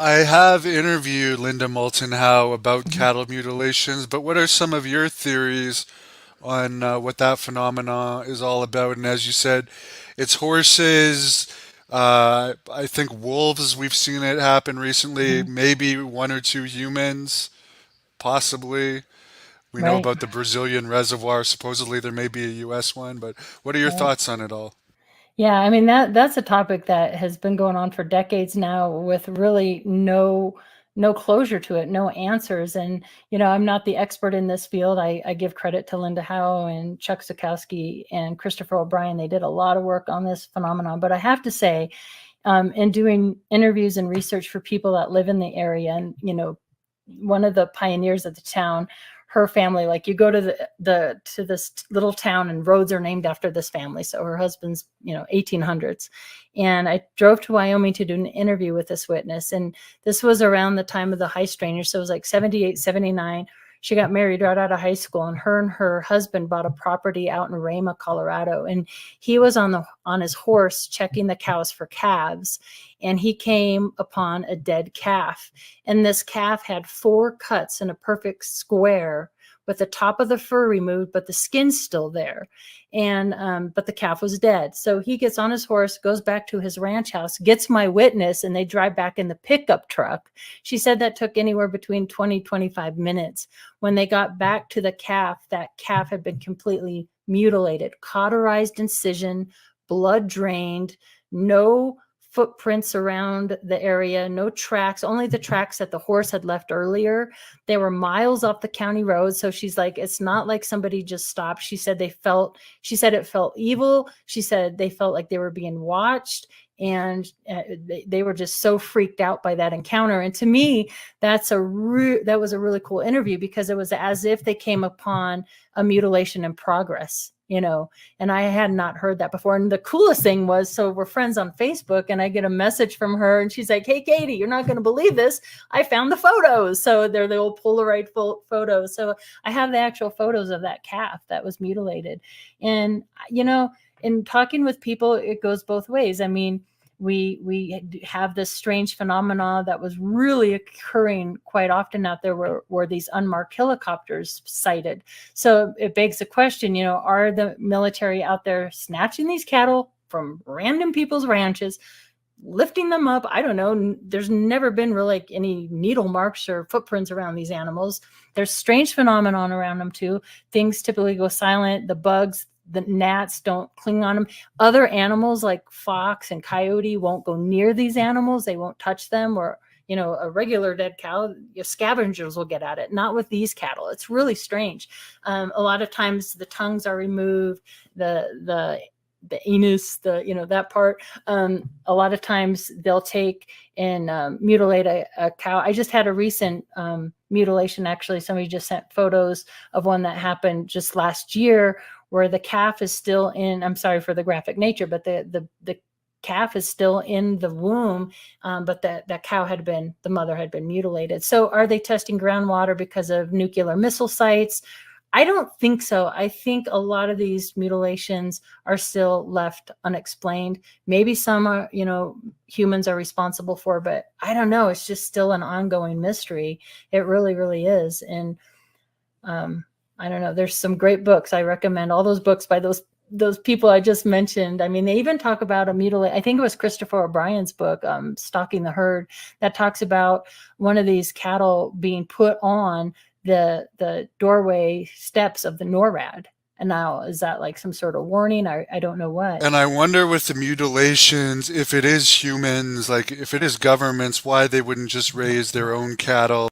I have interviewed Linda Moulton Howe about Mhm. cattle mutilations, but what are some of your theories on what that phenomena is all about? And as you said, it's horses. I think wolves, we've seen it happen recently. Mhm. Maybe one or two humans, possibly. We know Right. about the Brazilian reservoir. Supposedly there may be a U.S. one, but what are your Right. thoughts on it all? Yeah, I mean that's a topic that has been going on for decades now with really no closure to it, no answers. And I'm not the expert in this field. I give credit to Linda Howe and Chuck Zukowski and Christopher O'Brien. They did a lot of work on this phenomenon. But I have to say, in doing interviews and research for people that live in the area, and one of the pioneers of the town, her family, like you go to the to this little town and roads are named after this family. So her husband's 1800s, and I drove to Wyoming to do an interview with this witness, and this was around the time of the high stranger, so it was like 78, 79. She got married right out of high school, and her husband bought a property out in Rama, Colorado, and he was on his horse checking the cows for calves, and he came upon a dead calf, and this calf had four cuts in a perfect square with the top of the fur removed, but the skin's still there. And but the calf was dead. So he gets on his horse, goes back to his ranch house, gets my witness, and they drive back in the pickup truck. She said that took anywhere between 20-25 minutes. When they got back to the calf, that calf had been completely mutilated, cauterized incision, blood drained, no footprints around the area, no tracks, only the tracks that the horse had left earlier. They were miles off the county road. So she's like, it's not like somebody just stopped. She said it felt evil. She said they felt like they were being watched. And they were just so freaked out by that encounter. And to me, that was a really cool interview because it was as if they came upon a mutilation in progress. And I had not heard that before. And the coolest thing was, so we're friends on Facebook, and I get a message from her, and she's like, "Hey, Katie, you're not going to believe this. I found the photos." So they're the old Polaroid photos. So I have the actual photos of that calf that was mutilated. And, in talking with people, it goes both ways. I mean, we have this strange phenomena that was really occurring quite often out there, where these unmarked helicopters sighted. So it begs the question, are the military out there snatching these cattle from random people's ranches, lifting them up? I don't know. There's never been really like any needle marks or footprints around these animals. There's strange phenomenon around them too. Things typically go silent. The bugs, the gnats don't cling on them. Other animals like fox and coyote won't go near these animals. They won't touch them. Or a regular dead cow, scavengers will get at it. Not with these cattle. It's really strange. A lot of times the tongues are removed, the anus, that part. A lot of times they'll take and mutilate a cow. I just had a recent mutilation. Actually, somebody just sent photos of one that happened just last year, where the calf is still in. I'm sorry for the graphic nature, but the calf is still in the womb, but that cow the mother had been mutilated. So are they testing groundwater because of nuclear missile sites? I don't think so. I think a lot of these mutilations are still left unexplained. Maybe some are, humans are responsible for, but I don't know. It's just still an ongoing mystery. It really, really is. And um, I don't know. There's some great books. I recommend all those books by those people I just mentioned. I mean, they even talk about a mutilate. I think it was Christopher O'Brien's book, "Stalking the Herd," that talks about one of these cattle being put on the doorway steps of the NORAD. And now, is that like some sort of warning? I don't know what. And I wonder with the mutilations, if it is humans, like if it is governments, why they wouldn't just raise their own cattle